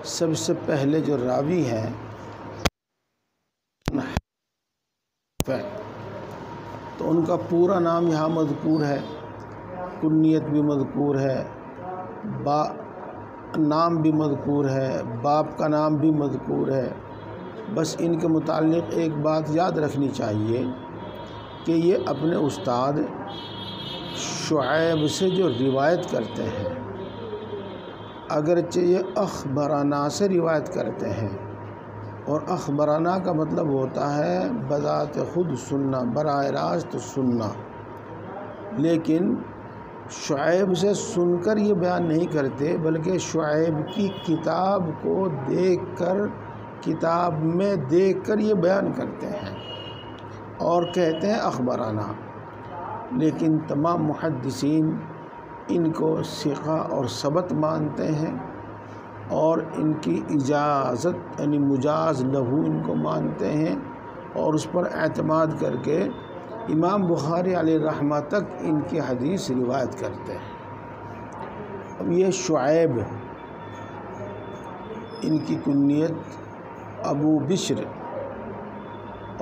سب سے پہلے جو راوی ہیں تو ان کا پورا نام یہاں مذکور ہے، کنیت بھی مذکور ہے، نام بھی مذکور ہے، باپ کا نام بھی مذکور ہے۔ بس ان کے متعلق ایک بات یاد رکھنی چاہیے کہ یہ اپنے استاد شعیب سے جو روایت کرتے ہیں، اگرچہ یہ اخبرانہ سے روایت کرتے ہیں، اور اخبرانہ کا مطلب ہوتا ہے بذات خود سننا، براہ راست سننا، لیکن شعیب سے سن کر یہ بیان نہیں کرتے، بلکہ شعیب کی کتاب کو دیکھ کر، کتاب میں دیکھ کر یہ بیان کرتے ہیں اور کہتے ہیں اخبرانہ۔ لیکن تمام محدثین ان کو ثقہ اور ثبت مانتے ہیں، اور ان کی اجازت یعنی مجاز لہو ان کو مانتے ہیں، اور اس پر اعتماد کر کے امام بخاری علیہ رحمہ تک ان کی حدیث روایت کرتے ہیں۔ اب یہ شعیب، ان کی کنیت ابو بشر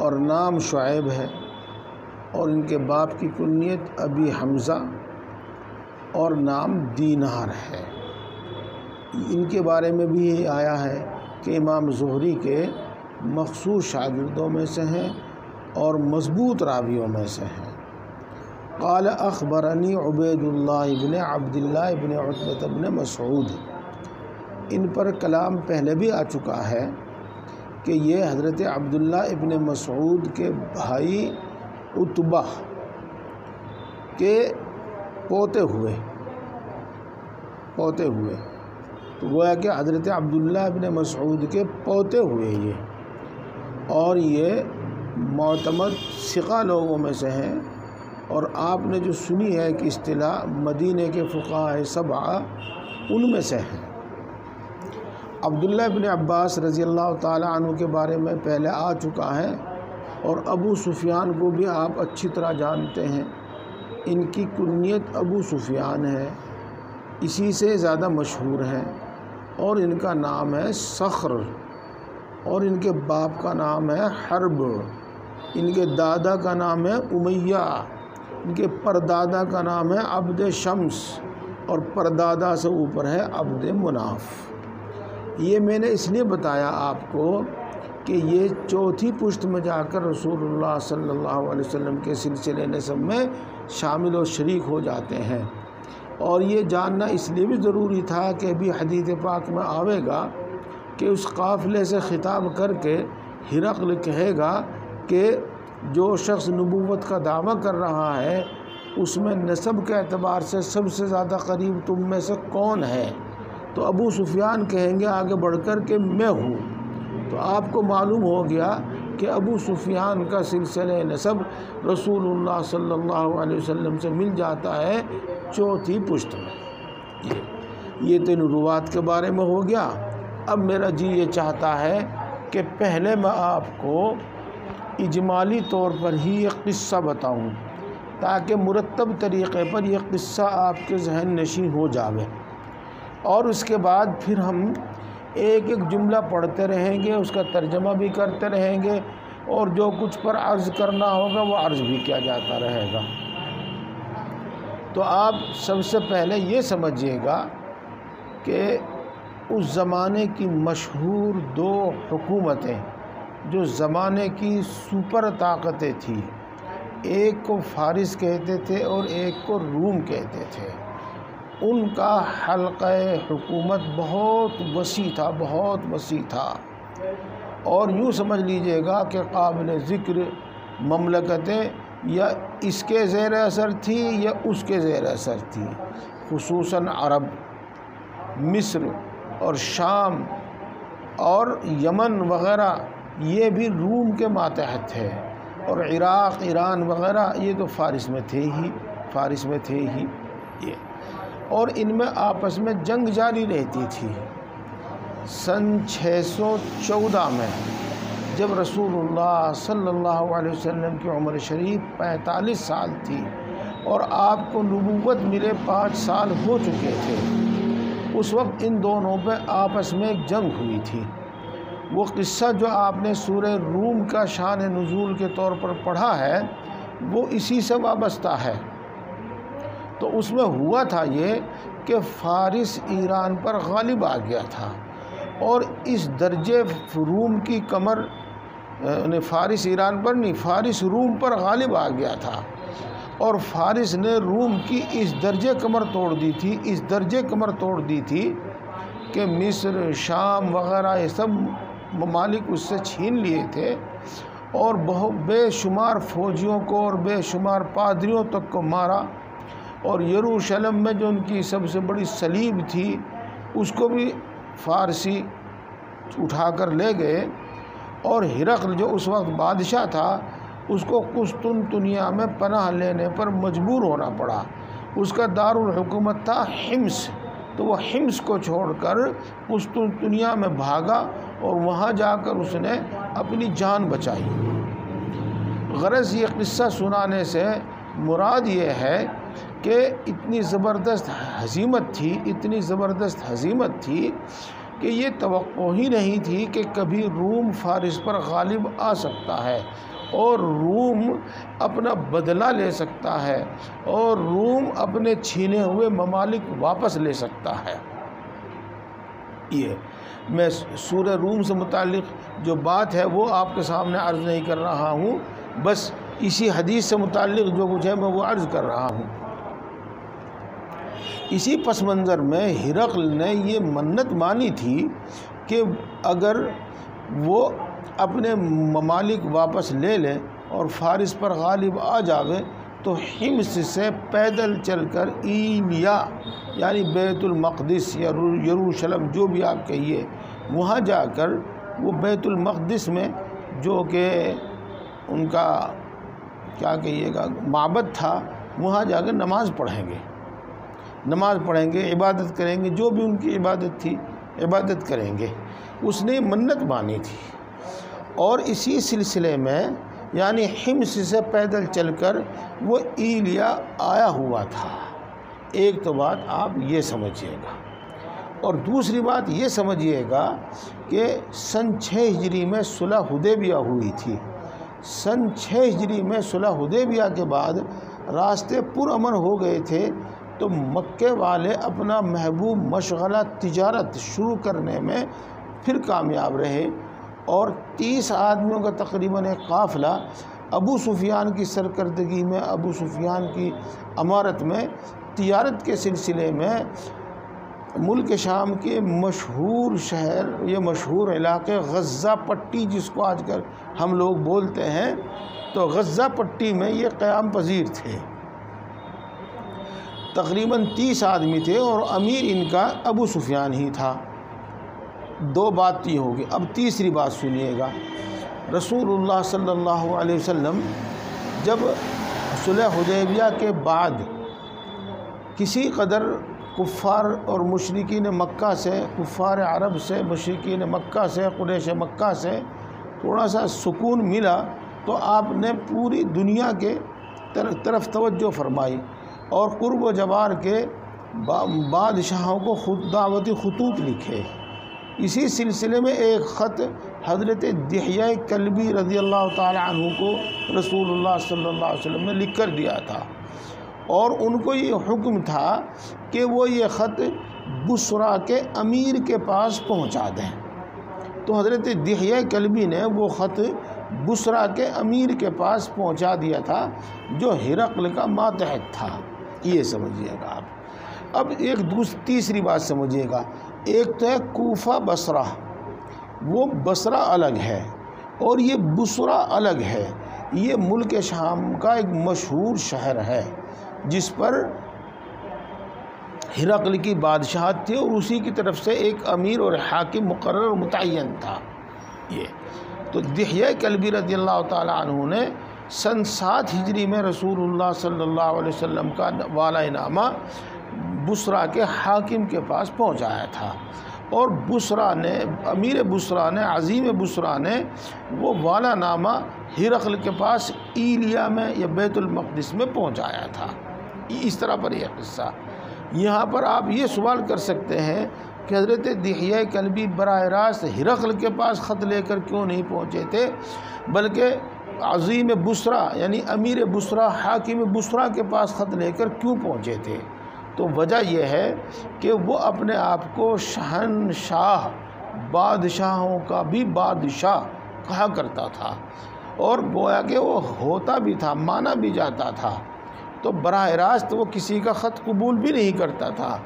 اور نام شعیب ہے، اور ان کے باپ کی کنیت ابی حمزہ اور نام دینار ہے۔ ان کے بارے میں بھی یہ آیا ہے کہ امام زہری کے مخصوص شاگردوں میں سے ہیں اور مضبوط راویوں میں سے ہیں۔ قال اخبرنی عبید اللہ ابن عبداللہ ابن عتبہ ابن مسعود۔ ان پر کلام پہلے بھی آ چکا ہے کہ یہ حضرت عبداللہ ابن مسعود کے بھائی عتبہ کے پوتے ہوئے تو گویا کہ حضرت عبداللہ ابن مسعود کے پوتے ہوئے یہ، اور یہ معتمد ثقہ لوگوں میں سے ہیں، اور آپ نے جو سنی ہے کہ اصطلاح مدینہ کے فقہاء سبعہ ان میں سے ہیں۔ عبداللہ ابن عباس رضی اللہ تعالی عنہ کے بارے میں پہلے آ چکا ہے، اور ابو سفیان کو بھی آپ اچھی طرح جانتے ہیں۔ ان کی کنیت ابو سفیان ہے، اسی سے زیادہ مشہور ہے، اور ان کا نام ہے صخر، اور ان کے باپ کا نام ہے حرب، ان کے دادا کا نام ہے امیہ، ان کے پردادا کا نام ہے عبد شمس، اور پردادا سے اوپر ہے عبد مناف۔ یہ میں نے اس لیے بتایا آپ کو کہ یہ چوتھی پشت میں جا کر رسول اللہ صلی اللہ علیہ وسلم کے سلسلے نسب میں شامل و شریک ہو جاتے ہیں، اور یہ جاننا اس لیے بھی ضروری تھا کہ ابھی حدیث پاک میں آوے گا کہ اس قافلے سے خطاب کر کے ہرقل کہے گا کہ جو شخص نبوت کا دعویٰ کر رہا ہے اس میں نسب کے اعتبار سے سب سے زیادہ قریب تم میں سے کون ہے؟ تو ابو سفیان کہیں گے آگے بڑھ کر کہ میں ہوں۔ تو آپ کو معلوم ہو گیا کہ ابو سفیان کا سلسلہ نسب رسول اللہ صلی اللہ علیہ وسلم سے مل جاتا ہے چوتھی پشت میں۔ یہ تین روات کے بارے میں ہو گیا۔ اب میرا جی یہ چاہتا ہے کہ پہلے میں آپ کو اجمالی طور پر ہی یہ قصہ بتاؤں، تاکہ مرتب طریقے پر یہ قصہ آپ کے ذہن نشین ہو جاوے، اور اس کے بعد پھر ہم ایک ایک جملہ پڑھتے رہیں گے، اس کا ترجمہ بھی کرتے رہیں گے، اور جو کچھ پر عرض کرنا ہوگا وہ عرض بھی کیا جاتا رہے گا۔ تو آپ سب سے پہلے یہ سمجھیے گا کہ اس زمانے کی مشہور دو حکومتیں جو زمانے کی سپر طاقتیں تھیں، ایک کو فارس کہتے تھے اور ایک کو روم کہتے تھے، ان کا حلقہ حکومت بہت وسیع تھا، اور یوں سمجھ لیجئے گا کہ قابل ذکر مملکتیں یا اس کے زیر اثر تھی یا اس کے زیر اثر تھی، خصوصاً عرب، مصر اور شام اور یمن وغیرہ یہ بھی روم کے ماتحت تھے، اور عراق، ایران وغیرہ یہ تو فارس میں تھے ہی یہ، اور ان میں آپس میں جنگ جاری رہتی تھی۔ سن 614 میں جب رسول اللہ صلی اللہ علیہ وسلم کی عمر شریف 45 سال تھی اور آپ کو نبوت ملے 5 سال ہو چکے تھے، اس وقت ان دونوں پہ آپس میں ایک جنگ ہوئی تھی۔ وہ قصہ جو آپ نے سورہ روم کا شان نزول کے طور پر پڑھا ہے وہ اسی سے وابستہ ہے۔ تو اس میں ہوا تھا یہ کہ فارس ایران پر غالب آ گیا تھا، اور اس درجے روم کی کمر، فارس ایران پر نہیں، فارس روم پر غالب آ گیا تھا، اور فارس نے روم کی اس درجے کمر توڑ دی تھی کہ مصر، شام وغیرہ یہ سب ممالک اس سے چھین لیے تھے، اور بہت بے شمار فوجیوں کو اور بے شمار پادریوں تک کو مارا، اور یروشلم میں جو ان کی سب سے بڑی صلیب تھی اس کو بھی فارسی اٹھا کر لے گئے، اور ہرقل جو اس وقت بادشاہ تھا اس کو قسطنطنیہ میں پناہ لینے پر مجبور ہونا پڑا۔ اس کا دارالحکومت تھا حمص، تو وہ حمص کو چھوڑ کر قسطنطنیہ میں بھاگا، اور وہاں جا کر اس نے اپنی جان بچائی۔ غرض یہ قصہ سنانے سے مراد یہ ہے کہ اتنی زبردست ہزیمت تھی کہ یہ توقع ہی نہیں تھی کہ کبھی روم فارس پر غالب آ سکتا ہے، اور روم اپنا بدلہ لے سکتا ہے، اور روم اپنے چھینے ہوئے ممالک واپس لے سکتا ہے۔ یہ میں سورہ روم سے متعلق جو بات ہے وہ آپ کے سامنے عرض نہیں کر رہا ہوں، بس اسی حدیث سے متعلق جو کچھ ہے میں وہ عرض کر رہا ہوں۔ اسی پس منظر میں ہرقل نے یہ منت مانی تھی کہ اگر وہ اپنے ممالک واپس لے لے اور فارس پر غالب آ جاوے تو حمص سے پیدل چل کر ایلیا یعنی بیت المقدس یا یروشلم جو بھی آپ کہیے، وہاں جا کر وہ بیت المقدس میں جو کہ ان کا کیا کہیے گا معبد تھا، وہاں جا کر نماز پڑھیں گے، عبادت کریں گے، جو بھی ان کی عبادت تھی عبادت کریں گے۔ اس نے منت مانی تھی، اور اسی سلسلے میں یعنی حمص سے پیدل چل کر وہ ایلیا آیا ہوا تھا۔ ایک تو بات آپ یہ سمجھیے گا، اور دوسری بات یہ سمجھیے گا کہ سن 6 ہجری میں صلح حدیبیہ ہوئی تھی۔ سن 6 ہجری میں صلح حدیبیہ کے بعد راستے پرامن ہو گئے تھے، تو مکے والے اپنا محبوب مشغلہ تجارت شروع کرنے میں پھر کامیاب رہے، اور 30 آدمیوں کا تقریباً ایک قافلہ ابو سفیان کی سرکردگی میں، ابو سفیان کی امارت میں تجارت کے سلسلے میں ملک شام کے مشہور شہر، یہ مشہور علاقے غزہ پٹی جس کو آج کل ہم لوگ بولتے ہیں، تو غزہ پٹی میں یہ قیام پذیر تھے۔ تقریباً 30 آدمی تھے، اور امیر ان کا ابو سفیان ہی تھا۔ 2 بات یہ ہوگی۔ اب تیسری بات سنیے گا۔ رسول اللہ صلی اللہ علیہ وسلم جب صلح حدیبیہ کے بعد کسی قدر کفار اور مشرکین مکہ سے، کفار عرب سے، مشرکین مکہ سے، قریش مکہ سے تھوڑا سا سکون ملا، تو آپ نے پوری دنیا کے طرف توجہ فرمائی، اور قرب و جوار کے بادشاہوں کو دعوتی خطوط لکھے۔ اسی سلسلے میں ایک خط حضرت دحیہ کلبی رضی اللہ تعالی عنہ کو رسول اللہ صلی اللہ علیہ وسلم نے لکھ کر دیا تھا، اور ان کو یہ حکم تھا کہ وہ یہ خط بصرہ کے امیر کے پاس پہنچا دیں۔ تو حضرت دحیہ کلبی نے وہ خط بصرہ کے امیر کے پاس پہنچا دیا تھا، جو ہرقل کا ماتحت تھا۔ یہ سمجھیے گا آپ۔ اب ایک تیسری بات سمجھیے گا۔ ایک تو ہے کوفہ بصرہ، وہ بصرہ الگ ہے اور یہ بصرہ الگ ہے۔ یہ ملک شام کا ایک مشہور شہر ہے جس پر ہرقل کی بادشاہت تھی، اور اسی کی طرف سے ایک امیر اور حاکم مقرر متعین تھا۔ یہ تو دحیہ کلبی رضی اللہ تعالی عنہ نے سن 7 ہجری میں رسول اللہ صلی اللہ علیہ وسلم کا والہ نامہ بصرہ کے حاکم کے پاس پہنچایا تھا، اور بصرہ نے، امیر بصرہ نے، عظیم بصرہ نے وہ والہ نامہ ہرقل کے پاس ایلیا میں یا بیت المقدس میں پہنچایا تھا۔ اس طرح پر یہ قصہ۔ یہاں پر آپ یہ سوال کر سکتے ہیں کہ حضرت دحیہ کلبی براہ راست ہرقل کے پاس خط لے کر کیوں نہیں پہنچے تھے، بلکہ عظیم بصرہ یعنی امیر بصرہ حاکم بصرہ کے پاس خط لے کر کیوں پہنچے تھے؟ تو وجہ یہ ہے کہ وہ اپنے آپ کو شہنشاہ، بادشاہوں کا بھی بادشاہ کہا کرتا تھا، اور گویا کہ وہ ہوتا بھی تھا، مانا بھی جاتا تھا، تو براہ راست وہ کسی کا خط قبول بھی نہیں کرتا تھا،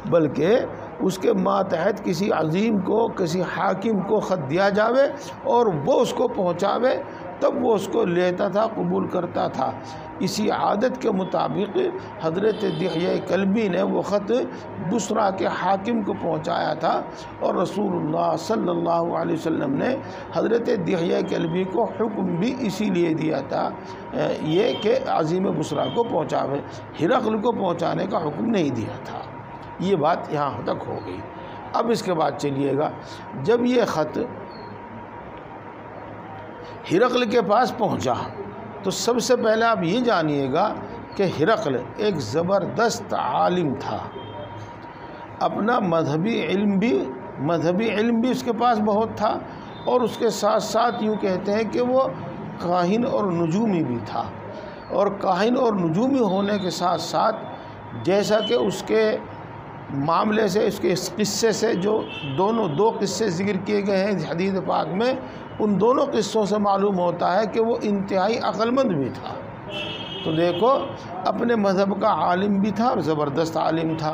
بلکہ اس کے ماتحت کسی عظیم کو، کسی حاکم کو خط دیا جاوے اور وہ اس کو پہنچاوے، تب وہ اس کو لیتا تھا، قبول کرتا تھا۔ اسی عادت کے مطابق حضرت دحیہ کلبی نے وہ خط بصرہ کے حاکم کو پہنچایا تھا، اور رسول اللہ صلی اللہ علیہ وسلم نے حضرت دحیہ کلبی کو حکم بھی اسی لیے دیا تھا، یہ کہ عظیم بصرہ کو پہنچاوے، ہرقل کو پہنچانے کا حکم نہیں دیا تھا۔ یہ بات یہاں تک ہو گئی۔ اب اس کے بعد چلیے گا، جب یہ خط ہرقل کے پاس پہنچا تو سب سے پہلے آپ یہ جانیے گا کہ ہرقل ایک زبردست عالم تھا، اپنا مذہبی علم بھی اس کے پاس بہت تھا، اور اس کے ساتھ ساتھ یوں کہتے ہیں کہ وہ کاہن اور نجومی بھی تھا، اور کاہن اور نجومی ہونے کے ساتھ ساتھ جیسا کہ اس کے معاملے سے، اس کے اس قصے سے جو دو قصے ذکر کیے گئے ہیں حدیث پاک میں، ان دونوں قصوں سے معلوم ہوتا ہے کہ وہ انتہائی عقل مند بھی تھا۔ تو دیکھو، اپنے مذہب کا عالم بھی تھا اور زبردست عالم تھا،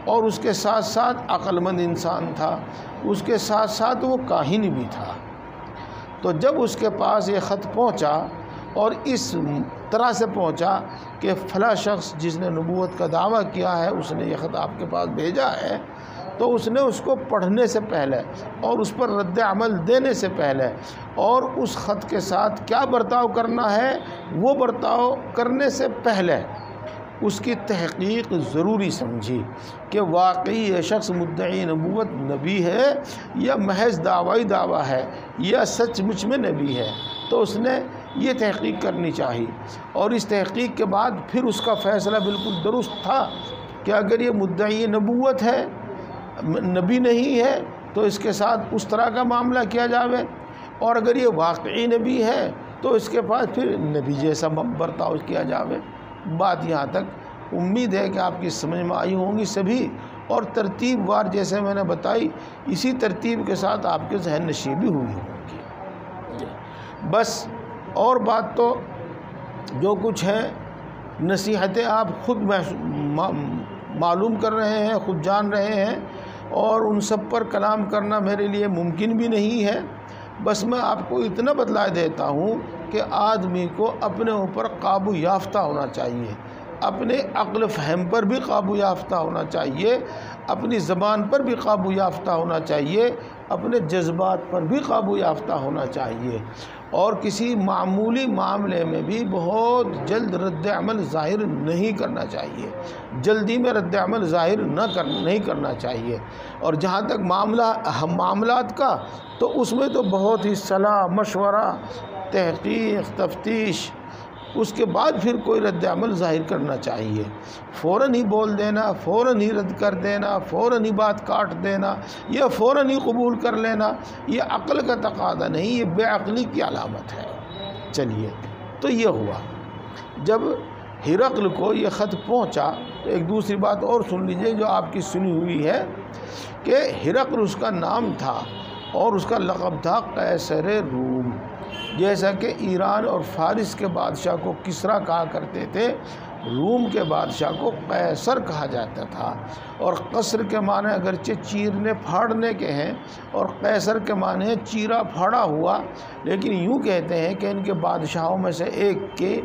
اور اس کے ساتھ ساتھ عقل مند انسان تھا، اس کے ساتھ ساتھ وہ کاہن بھی تھا۔ تو جب اس کے پاس یہ خط پہنچا، اور اس طرح سے پہنچا کہ فلاں شخص جس نے نبوت کا دعویٰ کیا ہے اس نے یہ خط آپ کے پاس بھیجا ہے، تو اس نے اس کو پڑھنے سے پہلے اور اس پر رد عمل دینے سے پہلے اور اس خط کے ساتھ کیا برتاؤ کرنا ہے وہ برتاؤ کرنے سے پہلے اس کی تحقیق ضروری سمجھی کہ واقعی یہ شخص مدعی نبوت نبی ہے یا محض دعویٰ ہے یا سچ مچ میں نبی ہے۔ تو اس نے یہ تحقیق کرنی چاہیے، اور اس تحقیق کے بعد پھر اس کا فیصلہ بالکل درست تھا کہ اگر یہ مدعی نبوت ہے، نبی نہیں ہے، تو اس کے ساتھ اس طرح کا معاملہ کیا جاوے، اور اگر یہ واقعی نبی ہے تو اس کے پاس پھر نبی جیسا برتاؤ کیا جاوے۔ بات یہاں تک امید ہے کہ آپ کی سمجھ میں آئی ہوں گی سبھی، اور ترتیب وار جیسے میں نے بتائی اسی ترتیب کے ساتھ آپ کے ذہن نشین بھی ہوئی ہوں گی۔ بس اور بات تو جو کچھ ہے نصیحتیں آپ خود معلوم کر رہے ہیں، خود جان رہے ہیں، اور ان سب پر کلام کرنا میرے لیے ممکن بھی نہیں ہے۔ بس میں آپ کو اتنا بتلا دیتا ہوں کہ آدمی کو اپنے اوپر قابو یافتہ ہونا چاہیے، اپنے عقل فہم پر بھی قابو یافتہ ہونا چاہیے، اپنی زبان پر بھی قابو یافتہ ہونا چاہیے، اپنے جذبات پر بھی قابو یافتہ ہونا چاہیے، اور کسی معمولی معاملے میں بھی بہت جلد رد عمل ظاہر نہیں کرنا چاہیے، جلدی میں رد عمل ظاہر نہیں کرنا چاہیے۔ اور جہاں تک معاملات کا، تو اس میں تو بہت ہی صلاح مشورہ، تحقیق، تفتیش، اس کے بعد پھر کوئی رد عمل ظاہر کرنا چاہیے۔ فوراً ہی بول دینا، فوراً ہی رد کر دینا، فوراً ہی بات کاٹ دینا، یا فوراً ہی قبول کر لینا، یہ عقل کا تقاضا نہیں، یہ بے عقلی کی علامت ہے۔ چلیے، تو یہ ہوا جب ہرقل کو یہ خط پہنچا۔ ایک دوسری بات اور سن لیجئے جو آپ کی سنی ہوئی ہے کہ ہرقل اس کا نام تھا اور اس کا لقب تھا قیصر روم، جیسا کہ ایران اور فارس کے بادشاہ کو کسریٰ کہا کرتے تھے، روم کے بادشاہ کو قیصر کہا جاتا تھا۔ اور قصر کے معنی اگرچہ چیرنے پھاڑنے کے ہیں، اور قیصر کے معنی ہے چیرا پھاڑا ہوا، لیکن یوں کہتے ہیں کہ ان کے بادشاہوں میں سے ایک کے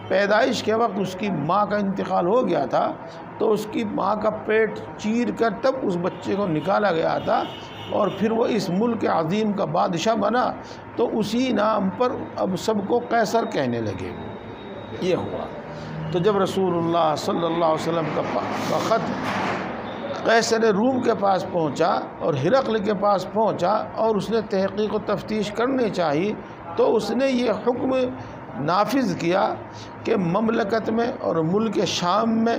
پیدائش کے وقت اس کی ماں کا انتقال ہو گیا تھا، تو اس کی ماں کا پیٹ چیر کر تب اس بچے کو نکالا گیا تھا، اور پھر وہ اس ملک عظیم کا بادشاہ بنا، تو اسی نام پر اب سب کو قیصر کہنے لگے۔ یہ ہوا تو جب رسول اللہ صلی اللہ علیہ وسلم کا خط قیصر روم کے پاس پہنچا اور ہرقل کے پاس پہنچا، اور اس نے تحقیق و تفتیش کرنی چاہی، تو اس نے یہ حکم نافذ کیا کہ مملکت میں اور ملک شام میں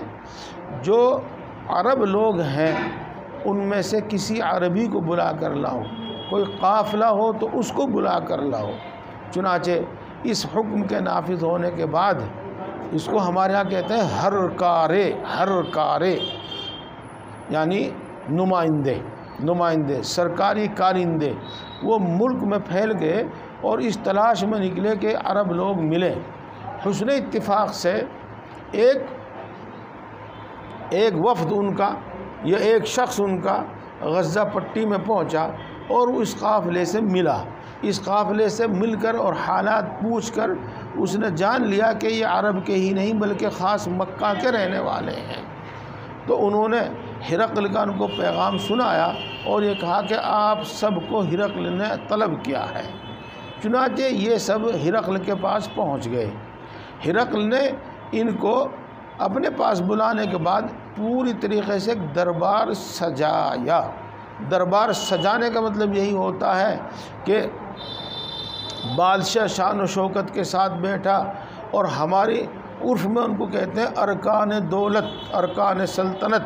جو عرب لوگ ہیں ان میں سے کسی عربی کو بلا کر لاؤ، کوئی قافلہ ہو تو اس کو بلا کر لاؤ۔ چنانچہ اس حکم کے نافذ ہونے کے بعد اس کو ہمارے ہاں کہتے ہیں ہر کارے یعنی نمائندے سرکاری کارندے، وہ ملک میں پھیل گئے اور اس تلاش میں نکلے کہ عرب لوگ ملے۔ حسن اتفاق سے ایک وفد ان کا یا ایک شخص ان کا غزہ پٹی میں پہنچا اور اس قافلے سے ملا۔ اس قافلے سے مل کر اور حالات پوچھ کر اس نے جان لیا کہ یہ عرب کے ہی نہیں بلکہ خاص مکہ کے رہنے والے ہیں۔ تو انہوں نے ہرقل کا ان کو پیغام سنایا اور یہ کہا کہ آپ سب کو ہرقل نے طلب کیا ہے۔ چنانچہ یہ سب ہرقل کے پاس پہنچ گئے۔ ہرقل نے ان کو اپنے پاس بلانے کے بعد پوری طریقے سے دربار سجایا۔ دربار سجانے کا مطلب یہی ہوتا ہے کہ بادشاہ شان و شوکت کے ساتھ بیٹھا، اور ہماری عرف میں ان کو کہتے ہیں ارکان دولت، ارکان سلطنت،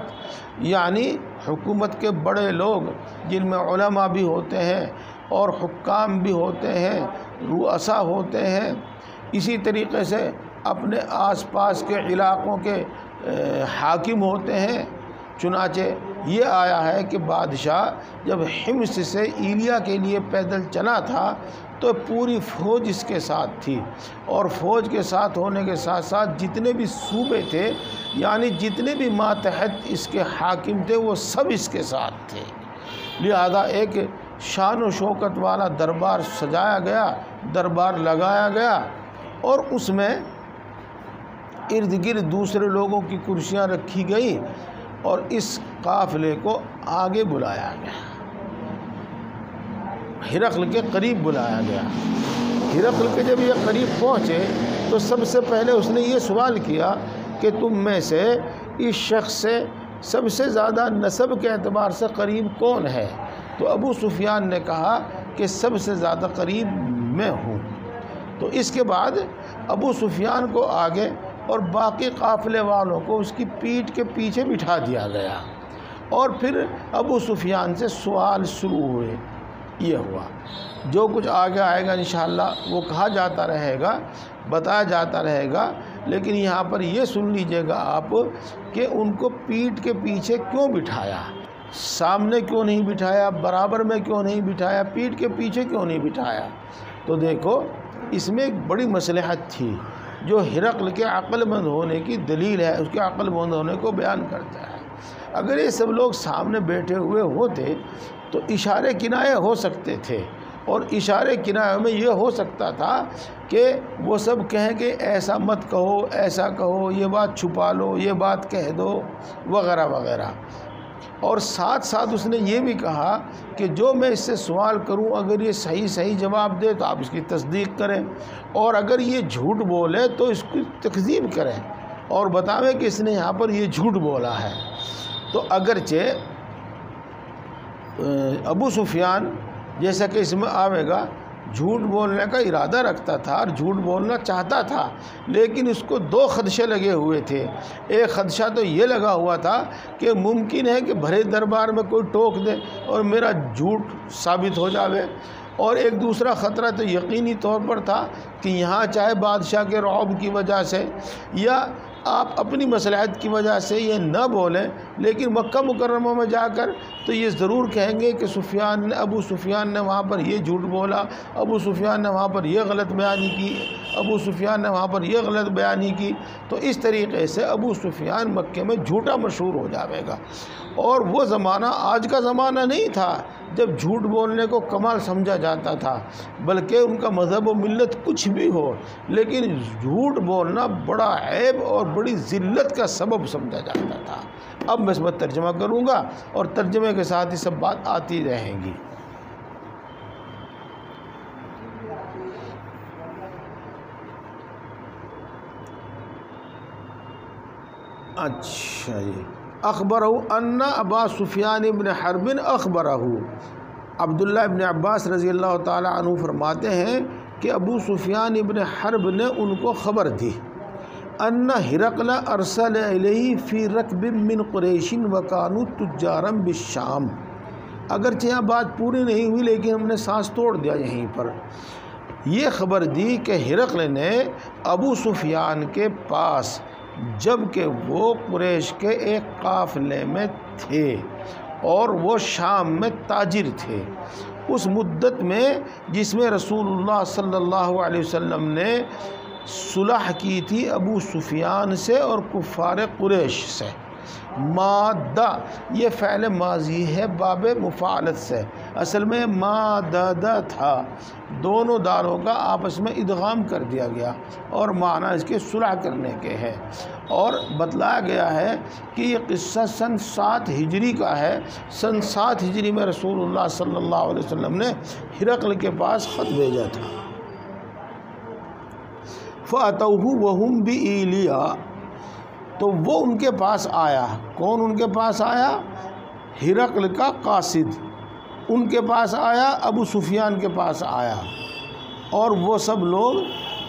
یعنی حکومت کے بڑے لوگ جن میں علماء بھی ہوتے ہیں اور حکام بھی ہوتے ہیں، رؤساء ہوتے ہیں، اسی طریقے سے اپنے آس پاس کے علاقوں کے حاکم ہوتے ہیں۔ چنانچہ یہ آیا ہے کہ بادشاہ جب حمص سے ایلیا کے لیے پیدل چلا تھا تو پوری فوج اس کے ساتھ تھی، اور فوج کے ساتھ ہونے کے ساتھ ساتھ جتنے بھی صوبے تھے یعنی جتنے بھی ماتحت اس کے حاکم تھے وہ سب اس کے ساتھ تھے۔ لہذا ایک شان و شوکت والا دربار سجایا گیا، دربار لگایا گیا، اور اس میں ارد گرد دوسرے لوگوں کی کرسیاں رکھی گئی اور اس قافلے کو آگے بلایا گیا، ہرقل کے قریب بلایا گیا۔ ہرقل کے جب یہ قریب پہنچے تو سب سے پہلے اس نے یہ سوال کیا کہ تم میں سے اس شخص سے سب سے زیادہ نسب کے اعتبار سے قریب کون ہے؟ تو ابو سفیان نے کہا کہ سب سے زیادہ قریب میں ہوں۔ تو اس کے بعد ابو سفیان کو آگے اور باقی قافلے والوں کو اس کی پیٹھ کے پیچھے بٹھا دیا گیا، اور پھر ابو سفیان سے سوال شروع ہوئے۔ یہ ہوا جو کچھ آگے آئے گا انشاءاللہ وہ کہا جاتا رہے گا، بتایا جاتا رہے گا، لیکن یہاں پر یہ سن لیجئے گا آپ کہ ان کو پیٹھ کے پیچھے کیوں بٹھایا، سامنے کیوں نہیں بٹھایا، برابر میں کیوں نہیں بٹھایا، پیٹھ کے پیچھے کیوں نہیں بٹھایا۔ تو دیکھو اس میں ایک بڑی مصلحت تھی جو ہرقل کے عقل مند ہونے کی دلیل ہے، اس کے عقل مند ہونے کو بیان کرتا ہے۔ اگر یہ سب لوگ سامنے بیٹھے ہوئے ہوتے تو اشارے کنائے ہو سکتے تھے، اور اشارے کنائے میں یہ ہو سکتا تھا کہ وہ سب کہیں کہ ایسا مت کہو، ایسا کہو، یہ بات چھپا لو، یہ بات کہہ دو، وغیرہ وغیرہ۔ اور ساتھ ساتھ اس نے یہ بھی کہا کہ جو میں اس سے سوال کروں اگر یہ صحیح جواب دے تو آپ اس کی تصدیق کریں، اور اگر یہ جھوٹ بولے تو اس کی تکذیب کریں اور بتاویں کہ اس نے یہاں پر یہ جھوٹ بولا ہے۔ تو اگرچہ ابو سفیان جیسا کہ اس میں آوے گا جھوٹ بولنے کا ارادہ رکھتا تھا اور جھوٹ بولنا چاہتا تھا، لیکن اس کو دو خدشے لگے ہوئے تھے۔ ایک خدشہ تو یہ لگا ہوا تھا کہ ممکن ہے کہ بھرے دربار میں کوئی ٹوک دے اور میرا جھوٹ ثابت ہو جاوے، اور ایک دوسرا خطرہ تو یقینی طور پر تھا کہ یہاں چاہے بادشاہ کے رعب کی وجہ سے یا آپ اپنی مصلحت کی وجہ سے یہ نہ بولیں، لیکن مکہ مکرمہ میں جا کر تو یہ ضرور کہیں گے کہ ابو سفیان نے وہاں پر یہ جھوٹ بولا، ابو سفیان نے وہاں پر یہ غلط بیانی کی، ابو سفیان نے وہاں پر یہ غلط بیانی کی۔ تو اس طریقے سے ابو سفیان مکے میں جھوٹا مشہور ہو جاوے گا، اور وہ زمانہ آج کا زمانہ نہیں تھا جب جھوٹ بولنے کو کمال سمجھا جاتا تھا، بلکہ ان کا مذہب و ملت کچھ بھی ہو لیکن جھوٹ بولنا بڑا عیب اور بڑی ذلت کا سبب سمجھا جاتا تھا۔ اب میں اس میں ترجمہ کروں گا اور ترجمے کے ساتھ یہ سب بات آتی رہیں گی۔ اچھا جی، اخبرہ ان ابا سفیان ابن حرب اخبرہ، عبداللہ ابن عباس رضی اللہ تعالی عنہ فرماتے ہیں کہ ابو سفیان ابن حرب نے ان کو خبر دی ان ہرقل ارسل الیہ فی رکب من قریش وکانوا تجارا بالشام. اگرچہ یہاں بات پوری نہیں ہوئی لیکن ہم نے سانس توڑ دیا یہیں پر. یہ خبر دی کہ ہرقل نے ابو سفیان کے پاس، جب کہ وہ قریش کے ایک قافلے میں تھے اور وہ شام میں تاجر تھے، اس مدت میں جس میں رسول اللہ صلی اللہ علیہ وسلم نے صلح کی تھی ابو سفیان سے اور کفار قریش سے. مادہ یہ فعل ماضی ہے باب مفاعلت سے، اصل میں مادہ تھا، دونوں داروں کا آپس میں ادغام کر دیا گیا اور معنی اس کے صلح کرنے کے ہے. اور بتلایا گیا ہے کہ یہ قصہ سن 7 ہجری کا ہے. سن 7 ہجری میں رسول اللہ صلی اللہ علیہ وسلم نے ہرقل کے پاس خط بھیجا تھا. فَأَتَوْهُ وَهُمْ بِإِيلِيَا، تو وہ ان کے پاس آیا. کون ان کے پاس آیا؟ ہرقل کا قاصد ان کے پاس آیا، ابو سفیان کے پاس آیا، اور وہ سب لوگ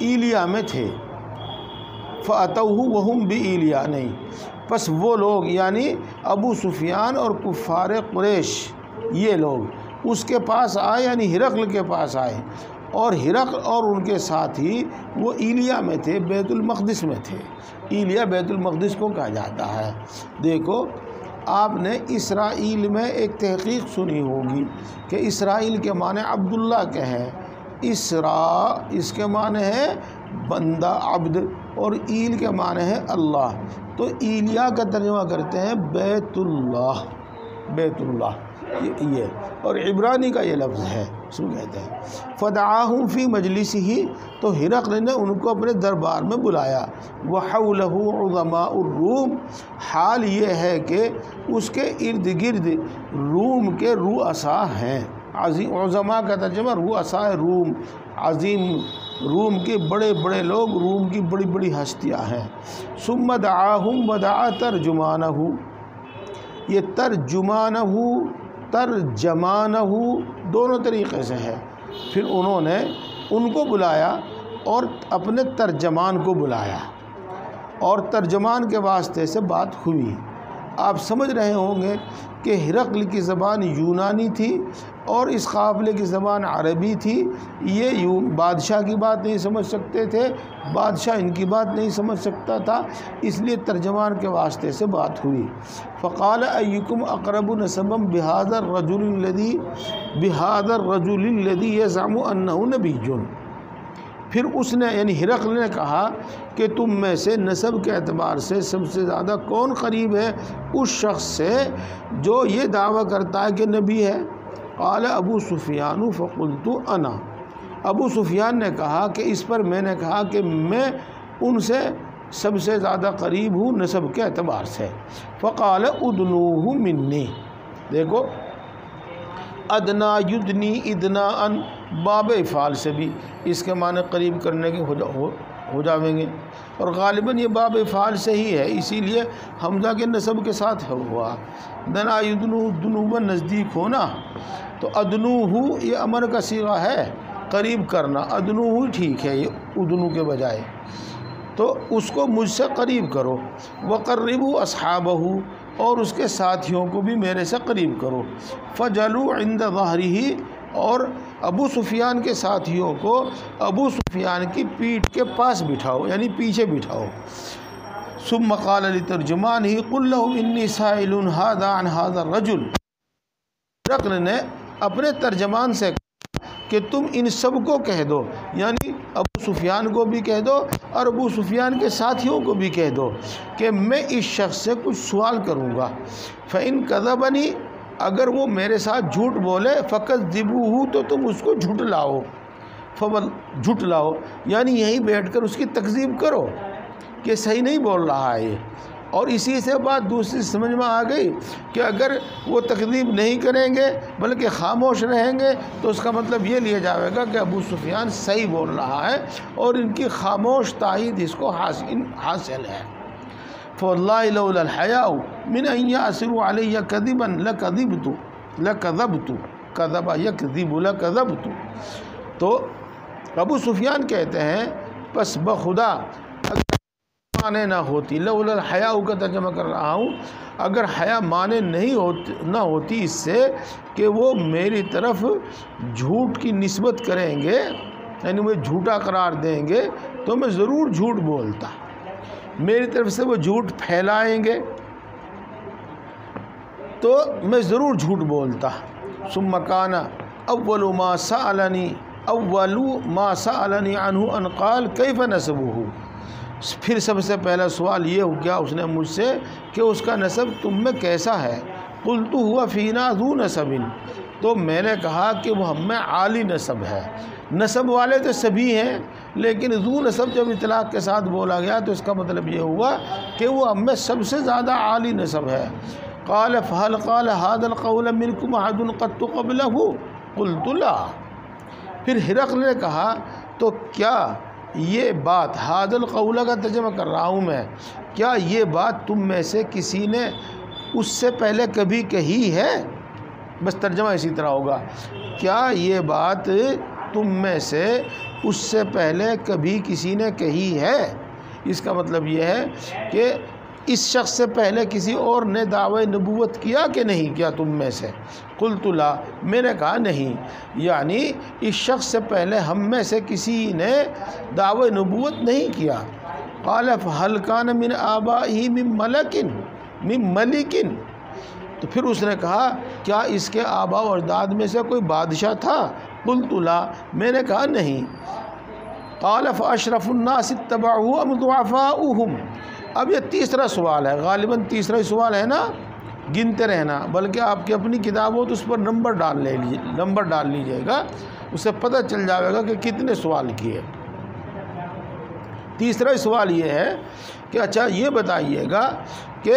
ایلیا میں تھے. فَأَتَوْهُ وَهُمْ بِإِيلِيَا، نہیں، پس وہ لوگ یعنی ابو سفیان اور کفار قریش یہ لوگ اس کے پاس آئے، یعنی ہرقل کے پاس آئے. اور ہرقل اور ان کے ساتھی وہ ایلیا میں تھے، بیت المقدس میں تھے. ایلیا بیت المقدس کو کہا جاتا ہے. دیکھو آپ نے اسرائیل میں ایک تحقیق سنی ہوگی کہ اسرائیل کے معنی عبداللہ کے ہیں. اس کے معنی ہے بندہ عبد، اور ایل کے معنی ہے اللہ. تو ایلیا کا ترجمہ کرتے ہیں بیت اللہ، بیت اللہ یہ، اور عبرانی کا یہ لفظ ہے، اس کو کہتے ہیں. فدعاہم فی مجلسہ، تو ہرقل نے ان کو اپنے دربار میں بلایا. وحولہ عظماء الروم، حال یہ ہے کہ اس کے ارد گرد روم کے رؤساء ہیں. عظماء کا ترجمہ رؤساء روم، عظیم روم کے بڑے بڑے لوگ، روم کی بڑی بڑی ہستیاں ہیں. ثم دعاہم ودعا ترجمانہ، یہ ترجمانہ دونوں طریقے سے ہے. پھر انہوں نے ان کو بلایا اور اپنے ترجمان کو بلایا، اور ترجمان کے واسطے سے بات ہوئی. آپ سمجھ رہے ہوں گے کہ ہرقل کی زبان یونانی تھی اور اس قافلے کی زبان عربی تھی. یہ بادشاہ کی بات نہیں سمجھ سکتے تھے، بادشاہ ان کی بات نہیں سمجھ سکتا تھا، اس لیے ترجمان کے واسطے سے بات ہوئی. فقال ایکم اقرب نسبا بهذا الرجل الذي يزعم انه نبی. پھر اس نے یعنی ہرقل نے کہا کہ تم میں سے نسب کے اعتبار سے سب سے زیادہ کون قریب ہے اس شخص سے جو یہ دعویٰ کرتا ہے کہ نبی ہے؟ قال ابو سفیان فقلت انا، ابو سفیان نے کہا کہ اس پر میں نے کہا کہ میں ان سے سب سے زیادہ قریب ہوں نسب کے اعتبار سے. فقال ادنوہ منی، دیکھو ادنا یدنی ادنا ان باب افعال سے بھی اس کے معنی قریب کرنے کے ہو جاویں گے، اور غالباً یہ باب افعال سے ہی ہے، اسی لیے حمزہ کے نسب کے ساتھ ہوا. دنا یدنو دنوبا نزدیک ہونا، تو ادنوہ یہ امر کا صیغہ ہے، قریب کرنا. ادنوہ ٹھیک ہے یہ ادنو کے بجائے، تو اس کو مجھ سے قریب کرو. وقربوا اصحابہ، اور اس کے ساتھیوں کو بھی میرے سے قریب کرو. فجلوا عند ظہرہ، اور ابو سفیان کے ساتھیوں کو ابو سفیان کی پیٹھ کے پاس بٹھاؤ، یعنی پیچھے بٹھاؤ. ثم قال لترجمانہ قل لهم انی سائل هذا عن هذا الرجل، ہرقل نے اپنے ترجمان سے کہ تم ان سب کو کہہ دو، یعنی ابو سفیان کو بھی کہہ دو اور ابو سفیان کے ساتھیوں کو بھی کہہ دو کہ میں اس شخص سے کچھ سوال کروں گا. فإن کذبنی، اگر وہ میرے ساتھ جھوٹ بولے، فکذبوہ، تو تم اس کو جھٹلاؤ، یعنی یہیں بیٹھ کر اس کی تکذیب کرو کہ صحیح نہیں بول رہا ہے یہ. اور اسی سے بات دوسری سمجھ میں آ گئی کہ اگر وہ تکذیب نہیں کریں گے بلکہ خاموش رہیں گے تو اس کا مطلب یہ لیا جائے گا کہ ابو سفیان صحیح بول رہا ہے اور ان کی خاموش تائید اس کو حاصل ہے. فواللہ لولا الحیاء من ان یأسروا علی کذبا لکذبت، کذب یکذب لکذبت. تو ابو سفیان کہتے ہیں پس بخدا مانے نہ ہوتی، لولا الحیاء کا ترجمہ کر رہا ہوں، اگر حیا مانے نہ ہوتی اس سے کہ وہ میری طرف جھوٹ کی نسبت کریں گے، یعنی وہ جھوٹا قرار دیں گے، تو میں ضرور جھوٹ بولتا، میری طرف سے وہ جھوٹ پھیلائیں گے تو میں ضرور جھوٹ بولتا۔ ثم کان اول ما سألنی عنہ ان قال کیف نسبہ، پھر سب سے پہلا سوال یہ ہو گیا اس نے مجھ سے کہ اس کا نسب تم میں کیسا ہے؟ قلت ہوا فینا ذو نسب، تو میں نے کہا کہ وہ ہم میں عالی نسب ہے۔ نسب والے تو سبھی ہیں، لیکن ذو نسب جب اطلاق کے ساتھ بولا گیا تو اس کا مطلب یہ ہوا کہ وہ ہم میں سب سے زیادہ عالی نسب ہے۔ قال فهل قال هذا القول منكم احد قد قبله؟ قلت لا۔ پھر ہرقل نے کہا تو کیا یہ بات، هذا القول کا ترجمہ کر رہا ہوں میں، کیا یہ بات تم میں سے کسی نے اس سے پہلے کبھی کہی ہے؟ بس ترجمہ اسی طرح ہوگا، کیا یہ بات تم میں سے اس سے پہلے کبھی کسی نے کہی ہے؟ اس کا مطلب یہ ہے کہ اس شخص سے پہلے کسی اور نے دعوی نبوت کیا کہ نہیں کیا تم میں سے؟ قلت لا، میں نے کہا نہیں، یعنی اس شخص سے پہلے ہم میں سے کسی نے دعوی نبوت نہیں کیا۔ قال فهل كان من آبائه من ملک، تو پھر اس نے کہا کیا اس کے آباء و اجداد میں سے کوئی بادشاہ تھا؟ قلت لا، میں نے کہا نہیں۔ قال فاشرف الناس اتبعوه ام ضعفاؤهم، اب یہ تیسرا سوال ہے، غالباً تیسرا ہی سوال ہے نا، گنتے رہنا، بلکہ آپ کی اپنی کتاب ہو تو اس پر نمبر ڈال لیجئے گا، اس سے پتہ چل جائے گا کہ کتنے سوال کیے۔ تیسرا سوال یہ ہے کہ اچھا یہ بتائیے گا کہ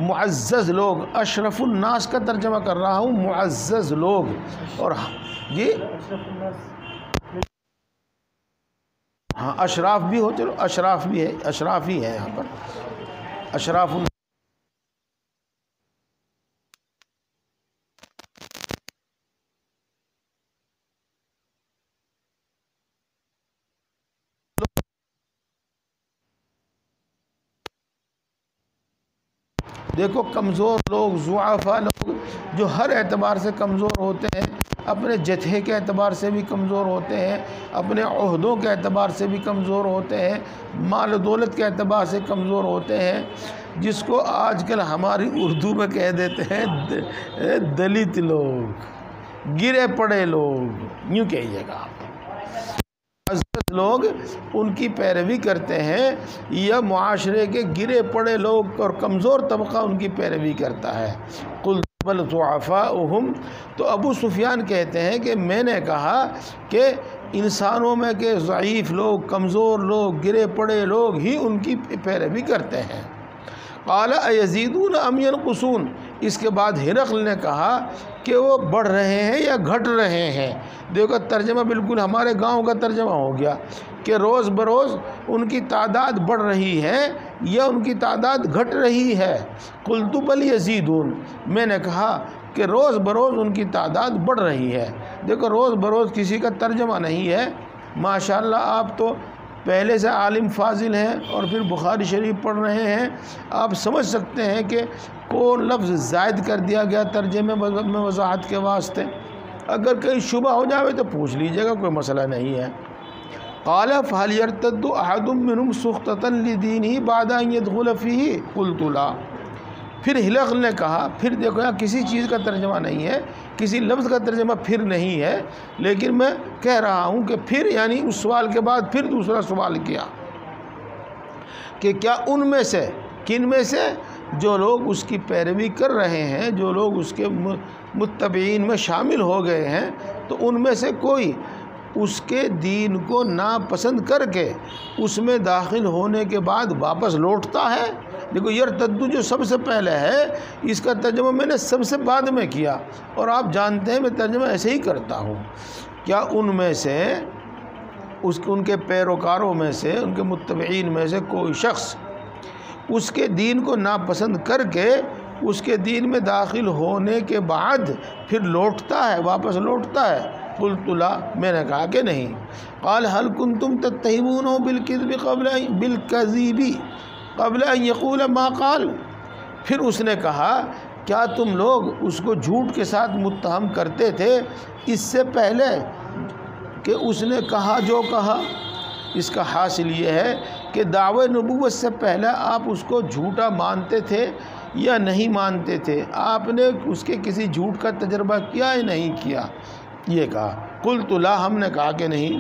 معزز لوگ، اشرف الناس کا ترجمہ کر رہا ہوں، معزز لوگ، اور جی ہاں اشراف بھی ہو، چلو اشراف بھی ہے، اشراف ہی ہے یہاں پر، اشراف دیکھو کمزور لوگ، ضعفاء لوگ، جو ہر اعتبار سے کمزور ہوتے ہیں، اپنے جتھے کے اعتبار سے بھی کمزور ہوتے ہیں، اپنے عہدوں کے اعتبار سے بھی کمزور ہوتے ہیں، مال و دولت کے اعتبار سے کمزور ہوتے ہیں، جس کو آج کل ہماری اردو میں کہہ دیتے ہیں دلت لوگ، گرے پڑے لوگ، یوں کہیے گا آپ۔ معزز لوگ ان کی پیروی کرتے ہیں یا معاشرے کے گرے پڑے لوگ اور کمزور طبقہ ان کی پیروی کرتا ہے؟ قل بل ضعفاؤہم، تو ابو سفیان کہتے ہیں کہ میں نے کہا کہ انسانوں میں کے ضعیف لوگ، کمزور لوگ، گرے پڑے لوگ ہی ان کی پیروی کرتے ہیں۔ قال ایزیدون ام ینقصون، اس کے بعد ہرقل نے کہا کہ وہ بڑھ رہے ہیں یا گھٹ رہے ہیں؟ دیکھو ترجمہ بالکل ہمارے گاؤں کا ترجمہ ہو گیا کہ روز بروز ان کی تعداد بڑھ رہی ہے یا ان کی تعداد گھٹ رہی ہے؟ قلت بل یزیدون، میں نے کہا کہ روز بروز ان کی تعداد بڑھ رہی ہے۔ دیکھو روز بروز کسی کا ترجمہ نہیں ہے، ماشاءاللہ آپ تو پہلے سے عالم فاضل ہیں اور پھر بخاری شریف پڑھ رہے ہیں، آپ سمجھ سکتے ہیں کہ کون لفظ زائد کر دیا گیا ترجمے میں وضاحت کے واسطے۔ اگر کہیں شبہ ہو جاوے تو پوچھ لیجئے گا، کوئی مسئلہ نہیں ہے۔ قال فهل يرتد احد منهم سخطة لدينه بعد ان يدخل فيه؟ قلت لا۔ پھر ہرقل نے کہا، پھر دیکھو یہاں کسی چیز کا ترجمہ نہیں ہے، کسی لفظ کا ترجمہ پھر نہیں ہے، لیکن میں کہہ رہا ہوں کہ پھر یعنی اس سوال کے بعد پھر دوسرا سوال کیا کہ کیا ان میں سے، کن میں سے؟ جو لوگ اس کی پیروی کر رہے ہیں، جو لوگ اس کے متبعین میں شامل ہو گئے ہیں، تو ان میں سے کوئی اس کے دین کو ناپسند کر کے اس میں داخل ہونے کے بعد واپس لوٹتا ہے؟ دیکھو یرتدو جو سب سے پہلے ہے، اس کا ترجمہ میں نے سب سے بعد میں کیا، اور آپ جانتے ہیں میں ترجمہ ایسے ہی کرتا ہوں۔ کیا ان میں سے، ان کے پیروکاروں میں سے، ان کے متبعین میں سے کوئی شخص اس کے دین کو ناپسند کر کے اس کے دین میں داخل ہونے کے بعد پھر لوٹتا ہے، واپس لوٹتا ہے؟ قلت لا، میں نے کہا کہ نہیں۔ قال هل کنتم تتهمونه بالکذب قبل ان یقول ما قال، پھر اس نے کہا کیا تم لوگ اس کو جھوٹ کے ساتھ متہم کرتے تھے اس سے پہلے کہ اس نے کہا جو کہا؟ اس کا حاصل یہ ہے کہ دعوی نبوت سے پہلے آپ اس کو جھوٹا مانتے تھے یا نہیں مانتے تھے؟ آپ نے اس کے کسی جھوٹ کا تجربہ کیا یا نہیں کیا؟ یہ کہا قلت لا، ہم نے کہا کہ نہیں۔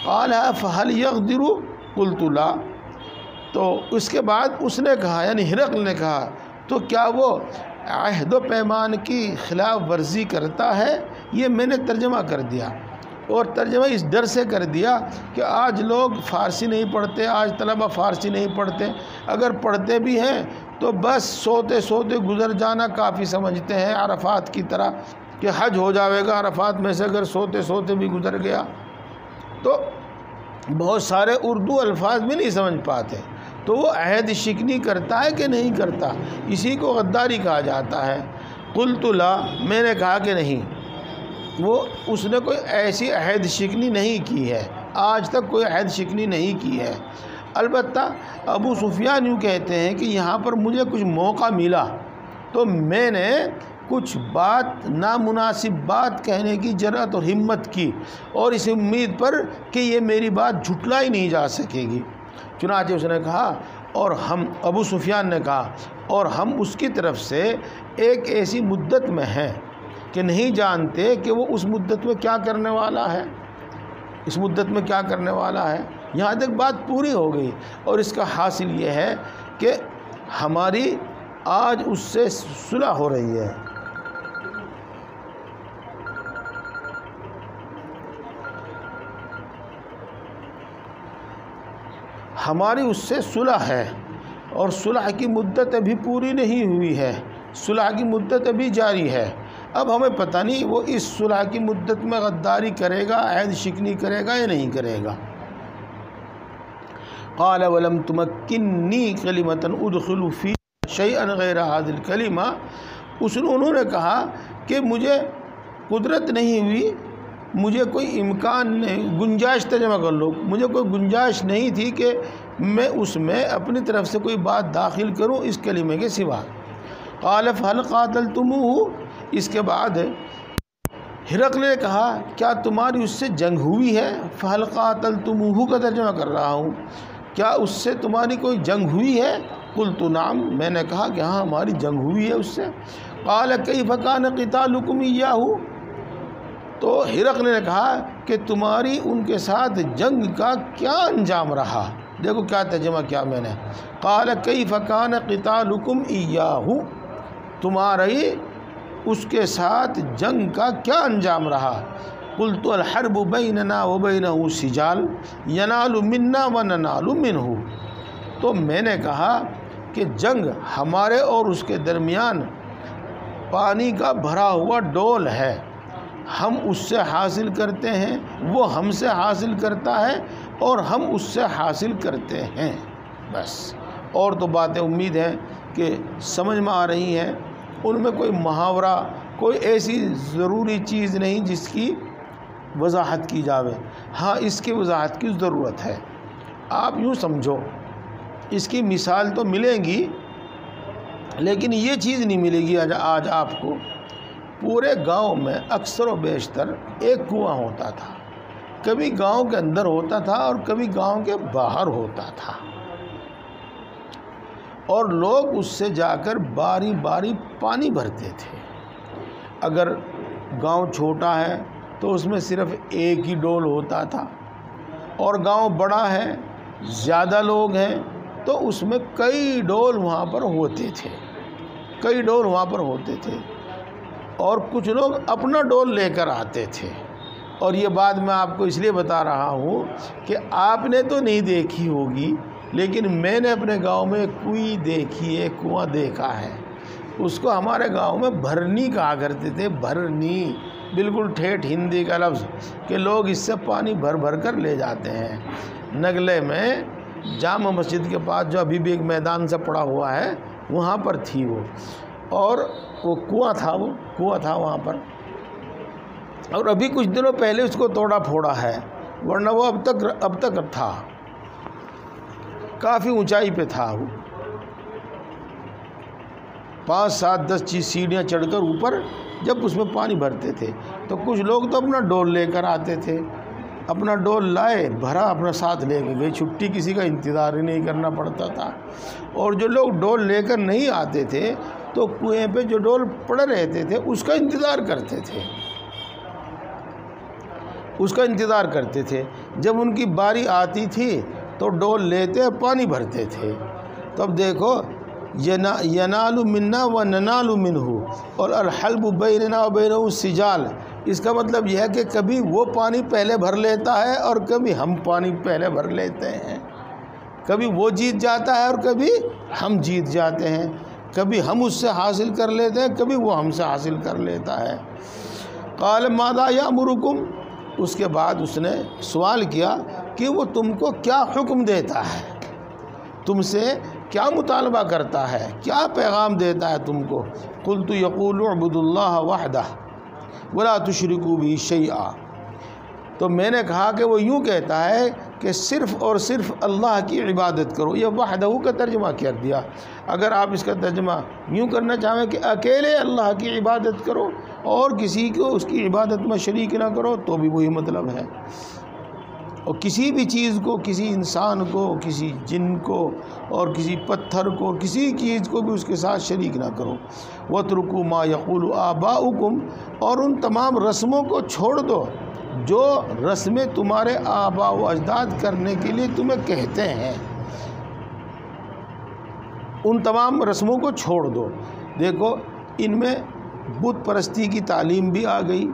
قال فهل يقدر؟ قلت لا۔ تو اس کے بعد اس نے کہا، یعنی ہرقل نے کہا، تو کیا وہ عہد و پیمان کی خلاف ورزی کرتا ہے؟ یہ میں نے ترجمہ کر دیا، اور ترجمہ اس ڈر سے کر دیا کہ آج لوگ فارسی نہیں پڑھتے، آج طلبہ فارسی نہیں پڑھتے، اگر پڑھتے بھی ہیں تو بس سوتے سوتے گزر جانا کافی سمجھتے ہیں، عرفات کی طرح کہ حج ہو جاوے گا عرفات میں سے اگر سوتے سوتے بھی گزر گیا۔ تو بہت سارے اردو الفاظ بھی نہیں سمجھ پاتے، تو وہ عہد شکنی کرتا ہے کہ نہیں کرتا؟ اسی کو غداری کہا جاتا ہے۔ قلت لا، میں نے کہا کہ نہیں، وہ اس نے کوئی ایسی عہد شکنی نہیں کی ہے، آج تک کوئی عہد شکنی نہیں کی ہے۔ البتہ ابو سفیان یوں کہتے ہیں کہ یہاں پر مجھے کچھ موقع ملا تو میں نے کچھ بات نامناسب بات کہنے کی جرأت اور ہمت کی، اور اس امید پر کہ یہ میری بات جھٹلائی نہیں جا سکے گی۔ چنانچہ اس نے کہا، اور ہم، ابو سفیان نے کہا، اور ہم اس کی طرف سے ایک ایسی مدت میں ہیں کہ نہیں جانتے کہ وہ اس مدت میں کیا کرنے والا ہے، اس مدت میں کیا کرنے والا ہے۔ یہاں تک بات پوری ہو گئی، اور اس کا حاصل یہ ہے کہ ہماری آج اس سے صلح ہو رہی ہے۔ ہماری اس سے صلح ہے، اور صلح کی مدت ابھی پوری نہیں ہوئی ہے، صلح کی مدت ابھی جاری ہے۔ اب ہمیں پتہ نہیں وہ اس صلح کی مدت میں غداری کرے گا، عہد شکنی کرے گا یا نہیں کرے گا۔ قال ولم تمکنی کلمۃ ادخل فی شیئا غیر هذه الکلمہ، انہوں نے کہا کہ مجھے قدرت نہیں ہوئی، مجھے کوئی امکان نہیں، گنجائش ترجمہ کر لو، مجھے کوئی گنجائش نہیں تھی کہ میں اس میں اپنی طرف سے کوئی بات داخل کروں اس کلمے کے سوا۔ قال فهل قاتلتموه، اس کے بعد ہرقل نے کہا کیا تمہاری اس سے جنگ ہوئی ہے؟ فهل قاتلتموه کا ترجمہ کر رہا ہوں، کیا اس سے تمہاری کوئی جنگ ہوئی ہے؟ قلت نعم، میں نے کہا کہ ہاں ہماری جنگ ہوئی ہے اس سے۔ قال کیف کان قتالکم ایاہ، تو ہرقل نے کہا کہ تمہاری ان کے ساتھ جنگ کا کیا انجام رہا؟ دیکھو کیا ترجمہ کیا میں نے۔ قال کیف کان قتالکم ایاہ، تمہاری اس کے ساتھ جنگ کا کیا انجام رہا؟ قلت الحرب بیننا وبینہ سجال ینال منا وننال منہ، تو میں نے کہا کہ جنگ ہمارے اور اس کے درمیان پانی کا بھرا ہوا ڈول ہے، ہم اس سے حاصل کرتے ہیں، وہ ہم سے حاصل کرتا ہے اور ہم اس سے حاصل کرتے ہیں، بس۔ اور تو باتیں امید ہے کہ سمجھ میں آ رہی ہیں، ان میں کوئی محاورہ، کوئی ایسی ضروری چیز نہیں جس کی وضاحت کی جاوے۔ ہاں اس کی وضاحت کی ضرورت ہے۔ آپ یوں سمجھو، اس کی مثال تو ملیں گی لیکن یہ چیز نہیں ملے گی آج آپ کو۔ پورے گاؤں میں اکثر و بیشتر ایک کنواں ہوتا تھا، کبھی گاؤں کے اندر ہوتا تھا اور کبھی گاؤں کے باہر ہوتا تھا، اور لوگ اس سے جا کر باری باری پانی بھرتے تھے۔ اگر گاؤں چھوٹا ہے تو اس میں صرف ایک ہی ڈول ہوتا تھا، اور گاؤں بڑا ہے، زیادہ لوگ ہیں، تو اس میں کئی ڈول وہاں پر ہوتے تھے، کئی ڈول وہاں پر ہوتے تھے، اور کچھ لوگ اپنا ڈول لے کر آتے تھے۔ اور یہ بات میں آپ کو اس لیے بتا رہا ہوں کہ آپ نے تو نہیں دیکھی ہوگی، لیکن میں نے اپنے گاؤں میں کنویں دیکھی ہے، کنواں دیکھا ہے۔ اس کو ہمارے گاؤں میں بھرنی کہا کرتے تھے، بھرنی، بالکل ٹھیٹھ ہندی کا لفظ، کہ لوگ اس سے پانی بھر بھر کر لے جاتے ہیں۔ نگلے میں جامع مسجد کے پاس جو ابھی بھی ایک میدان سے پڑا ہوا ہے، وہاں پر تھی وہ، اور وہ کنواں تھا وہاں پر، اور ابھی کچھ دنوں پہلے اس کو توڑا پھوڑا ہے، ورنہ وہ اب تک تھا، کافی اونچائی پہ تھا وہ۔ 5 7 10 چیز سیڑھیاں چڑھ کر اوپر جب اس میں پانی بھرتے تھے تو کچھ لوگ تو اپنا ڈول لے کر آتے تھے، اپنا ڈول لائے، بھرا، اپنا ساتھ لے کے گئے، چھٹی کسی کا انتظار ہی نہیں کرنا پڑتا تھا۔ اور جو لوگ ڈول لے کر نہیں آتے تھے تو کنویں پہ جو ڈول پڑے رہتے تھے اس کا انتظار کرتے تھے، اس کا انتظار کرتے تھے۔ جب ان کی باری آتی تھی تو ڈول لیتے پانی بھرتے تھے۔ تو اب دیکھو، ینال منا و ننال منہ، اور الحلب بیننا و بینہ السجال، اس کا مطلب یہ ہے کہ کبھی وہ پانی پہلے بھر لیتا ہے اور کبھی ہم پانی پہلے بھر لیتے ہیں، کبھی وہ جیت جاتا ہے اور کبھی ہم جیت جاتے ہیں، کبھی ہم اس سے حاصل کر لیتے ہیں، کبھی وہ ہم سے حاصل کر لیتا ہے۔ قال ماذا یأمرکم، اس کے بعد اس نے سوال کیا کہ وہ تم کو کیا حکم دیتا ہے، تم سے کیا مطالبہ کرتا ہے، کیا پیغام دیتا ہے تم کو؟ قلت یقول اعبدوا اللہ وحدہ ولا تشرکوا بہ شیئا، تو میں نے کہا کہ وہ یوں کہتا ہے کہ صرف اور صرف اللہ کی عبادت کرو۔ یہ وحدہ کا ترجمہ کر دیا۔ اگر آپ اس کا ترجمہ یوں کرنا چاہیں کہ اکیلے اللہ کی عبادت کرو اور کسی کو اس کی عبادت میں شریک نہ کرو تو بھی وہی مطلب ہے، اور کسی بھی چیز کو، کسی انسان کو، کسی جن کو اور کسی پتھر کو، کسی چیز کو بھی اس کے ساتھ شریک نہ کرو۔ وَاتْرُكُوا مَا يَقُولُ آبَاؤُكُمْ، اور ان تمام رسموں کو چھوڑ دو جو رسمیں تمہارے آباء و اجداد کرنے کے لیے تمہیں کہتے ہیں، ان تمام رسموں کو چھوڑ دو۔ دیکھو، ان میں بت پرستی کی تعلیم بھی آ گئی،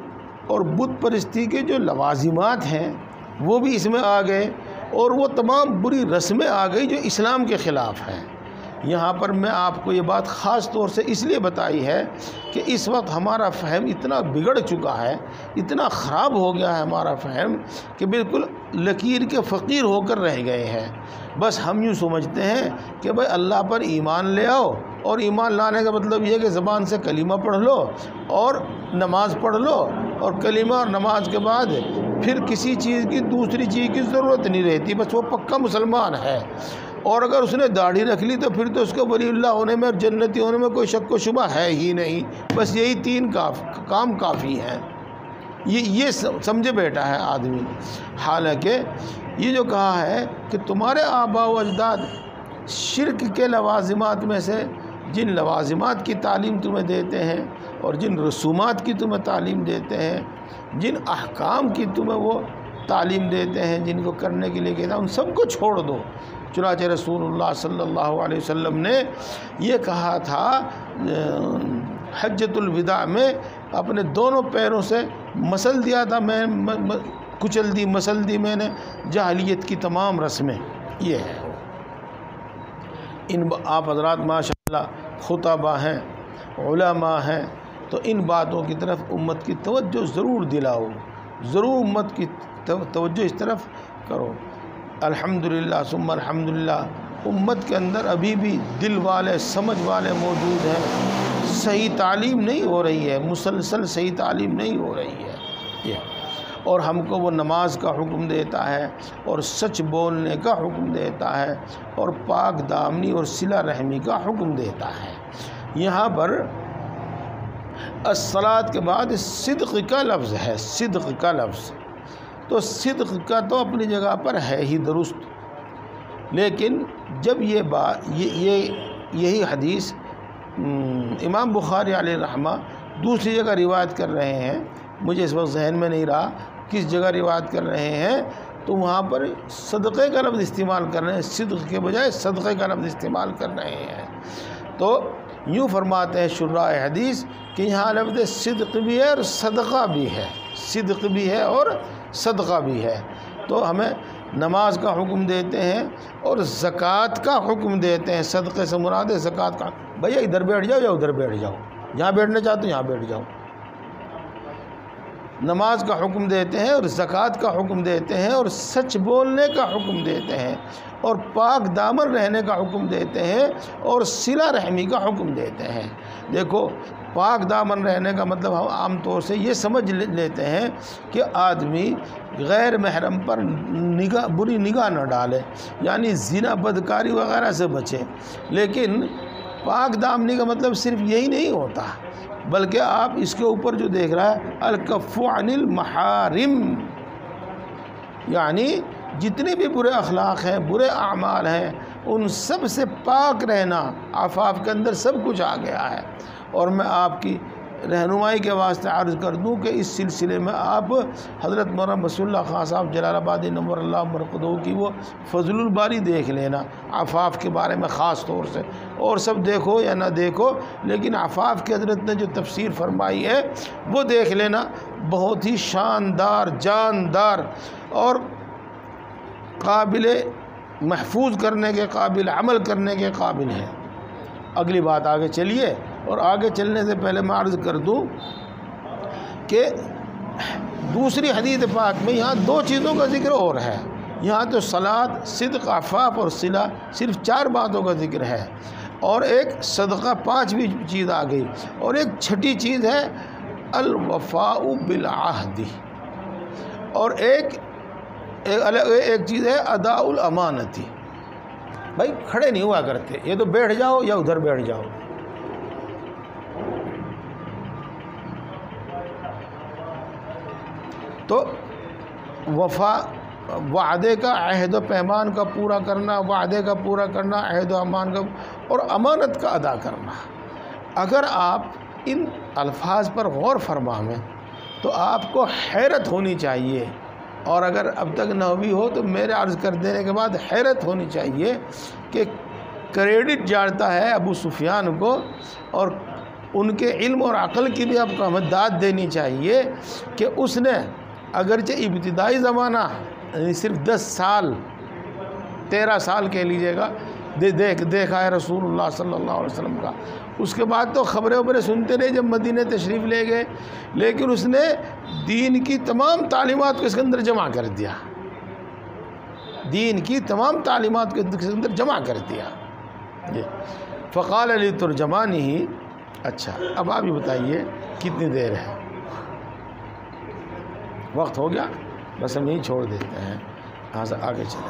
اور بت پرستی کے جو لوازمات ہیں وہ بھی اس میں آ گئے، اور وہ تمام بری رسمیں آ گئی جو اسلام کے خلاف ہیں۔ یہاں پر میں آپ کو یہ بات خاص طور سے اس لیے بتائی ہے کہ اس وقت ہمارا فہم اتنا بگڑ چکا ہے، اتنا خراب ہو گیا ہے ہمارا فہم کہ بالکل لکیر کے فقیر ہو کر رہ گئے ہیں۔ بس ہم یوں سمجھتے ہیں کہ بھائی اللہ پر ایمان لے آؤ، اور ایمان لانے کا مطلب یہ کہ زبان سے کلمہ پڑھ لو اور نماز پڑھ لو، اور کلمہ اور نماز کے بعد پھر کسی چیز کی، دوسری چیز کی ضرورت نہیں رہتی، بس وہ پکا مسلمان ہے۔ اور اگر اس نے داڑھی رکھ لی تو پھر تو اس کو ولی اللہ ہونے میں اور جنتی ہونے میں کوئی شک و شبہ ہے ہی نہیں، بس یہی 3 کام کافی ہیں۔ یہ سمجھے بیٹھا ہے آدمی۔ حالانکہ یہ جو کہا ہے کہ تمہارے آباء و اجداد شرک کے لوازمات میں سے جن لوازمات کی تعلیم تمہیں دیتے ہیں، اور جن رسومات کی تمہیں تعلیم دیتے ہیں، جن احکام کی تمہیں وہ تعلیم دیتے ہیں، جن کو کرنے کے لیے کہتا ہے، ان سب کو چھوڑ دو۔ چنانچہ رسول اللہ صلی اللہ علیہ وسلم نے یہ کہا تھا حجۃ الوداع میں، اپنے دونوں پیروں سے مسل دیا تھا، میں کچل دی، مسل دی میں نے جاہلیت کی تمام رسمیں۔ یہ ہے آپ حضرات ماشاءاللہ خطبہ ہیں، علماء ہیں، تو ان باتوں کی طرف امت کی توجہ ضرور دلاؤ، ضرور امت کی توجہ اس طرف کرو۔ الحمدللہ ثم الحمدللہ، امت کے اندر ابھی بھی دل والے، سمجھ والے موجود ہیں، صحیح تعلیم نہیں ہو رہی ہے، مسلسل صحیح تعلیم نہیں ہو رہی ہے یہ، اور ہم کو وہ نماز کا حکم دیتا ہے، اور سچ بولنے کا حکم دیتا ہے، اور پاک دامنی اور صلہ رحمی کا حکم دیتا ہے۔ یہاں پر الصلاۃ کے بعد صدق کا لفظ ہے، صدق کا لفظ، تو صدق کا تو اپنی جگہ پر ہے ہی درست، لیکن جب یہی حدیث امام بخاری علیہ رحمہ دوسری جگہ روایت کر رہے ہیں، مجھے اس وقت ذہن میں نہیں رہا کس جگہ روایت کر رہے ہیں، تو وہاں پر صدقے کا لفظ استعمال کر رہے ہیں، صدق کے بجائے صدقے کا لفظ استعمال کر رہے ہیں۔ تو یوں فرماتے ہیں شراح حدیث کہ یہاں لفظ صدق بھی ہے اور صدقہ بھی ہے، صدق بھی ہے اور صدقہ بھی ہے۔ تو ہمیں نماز کا حکم دیتے ہیں اور زکوٰۃ کا حکم دیتے ہیں، صدقے سے مراد ہے زکوٰۃ کا۔ بھیا ادھر بیٹھ جاؤ یا ادھر بیٹھ جاؤ، یہاں بیٹھنا چاہتے ہو یہاں بیٹھ جاؤ۔ نماز کا حکم دیتے ہیں اور زکوٰۃ کا حکم دیتے ہیں، اور سچ بولنے کا حکم دیتے ہیں، اور پاک دامن رہنے کا حکم دیتے ہیں، اور صلہ رحمی کا حکم دیتے ہیں۔ دیکھو، پاک دامن رہنے کا مطلب ہم عام طور سے یہ سمجھ لیتے ہیں کہ آدمی غیر محرم پر بری نگاہ نہ ڈالے، یعنی زنا، بدکاری وغیرہ سے بچے، لیکن پاک دامنی کا مطلب صرف یہی نہیں ہوتا، بلکہ آپ اس کے اوپر جو دیکھ رہا ہے الکف عن المحارم، یعنی جتنے بھی برے اخلاق ہیں، برے اعمال ہیں، ان سب سے پاک رہنا، عفاف کے اندر سب کچھ آ گیا ہے۔ اور میں آپ کی رہنمائی کے واسطے عرض کر دوں کہ اس سلسلے میں آپ حضرت مولانا مسعود اللہ خان صاحب جلال آبادی نور اللہ مرقدہ کی وہ فضل الباری دیکھ لینا، عفاف کے بارے میں خاص طور سے، اور سب دیکھو یا نہ دیکھو، لیکن عفاف کی حضرت نے جو تفسیر فرمائی ہے وہ دیکھ لینا، بہت ہی شاندار، جاندار اور قابل محفوظ کرنے کے قابل، عمل کرنے کے قابل ہے۔ اگلی بات آگے چلیے، اور آگے چلنے سے پہلے میں عرض کر دوں کہ دوسری حدیث پاک میں یہاں دو چیزوں کا ذکر اور ہے۔ یہاں تو صلاۃ، صدق، عفاف اور صلہ، صرف 4 باتوں کا ذکر ہے، اور ایک صدقہ 5ویں چیز آ گئی، اور ایک چھٹی چیز ہے الوفاء بالعہد، اور ایک چیز ہے اداء الامانتی۔ بھائی کھڑے نہیں ہوا کرتے، یہ تو بیٹھ جاؤ یا ادھر بیٹھ جاؤ۔ تو وعدے کا، عہد و پیمان کا پورا کرنا، وعدے کا پورا کرنا، عہد و امان کا، اور امانت کا ادا کرنا۔ اگر آپ ان الفاظ پر غور فرمائیں تو آپ کو حیرت ہونی چاہیے، اور اگر اب تک نہ ہوئی ہو تو میرے عرض کر دینے کے بعد حیرت ہونی چاہیے کہ کریڈٹ جاتا ہے ابو سفیان کو، اور ان کے علم اور عقل کی بھی آپ کو داد دینی چاہیے کہ اس نے اگرچہ ابتدائی زمانہ یعنی صرف 10 سال 13 سال کہہ لیجیے گا دیکھا ہے رسول اللہ صلی اللہ علیہ وسلم کا، اس کے بعد تو خبریں سنتے رہے جب مدینہ تشریف لے گئے، لیکن اس نے دین کی تمام تعلیمات کو اس کے اندر جمع کر دیا، دین کی تمام تعلیمات کو اس کے اندر جمع کر دیا۔ فقال علی ترجمانی ہی۔ اچھا اب آپ ہی بتائیے کتنی دیر ہے؟ وقت ہو گیا، بس ہم یہیں چھوڑ دیتے ہیں، یہاں سے آگے چلیں۔